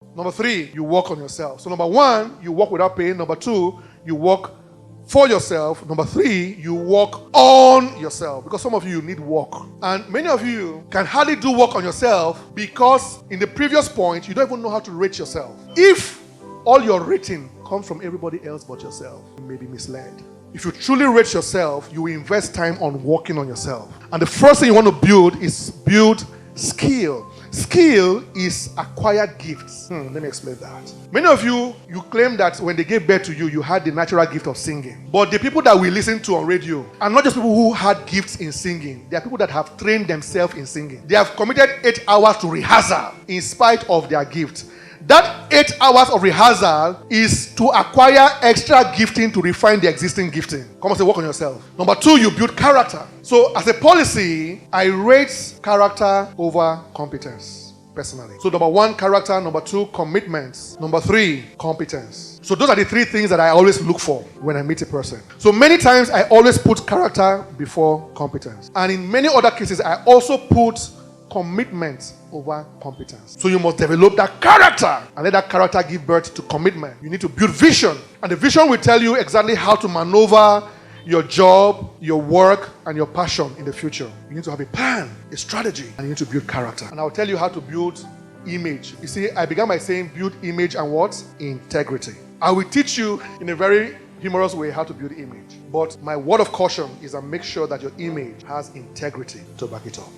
Number 3, you work on yourself. So number 1, you work without pain. Number 2, you work for yourself. Number 3, you work on yourself, because some of you need work. And many of you can hardly do work on yourself because in the previous point, you don't even know how to rate yourself. If all your rating comes from everybody else but yourself, you may be misled. If you truly rate yourself, you will invest time on working on yourself. And the first thing you want to build is build skill. Skill is acquired gifts. Let me explain that. Many of you claim that when they gave birth to you, you had the natural gift of singing. But the people that we listen to on radio are not just people who had gifts in singing. They are people that have trained themselves in singing. They have committed 8 hours to rehearsal in spite of their gift. That 8 hours of rehearsal is to acquire extra gifting to refine the existing gifting. Come on, say work on yourself. Number 2, you build character. So as a policy, I rate character over competence personally. So number 1, character. Number 2, commitments. Number 3, competence. So those are the 3 things that I always look for when I meet a person. So many times I always put character before competence. And in many other cases, I also put commitment over competence. So you must develop that character and let that character give birth to commitment. You need to build vision, and the vision will tell you exactly how to maneuver your job, your work, and your passion in the future. You need to have a plan, a strategy, and you need to build character. And I'll tell you how to build image. You see, I began by saying build image and what? Integrity. I will teach you in a very humorous way how to build image. But my word of caution is that make sure that your image has integrity to back it up.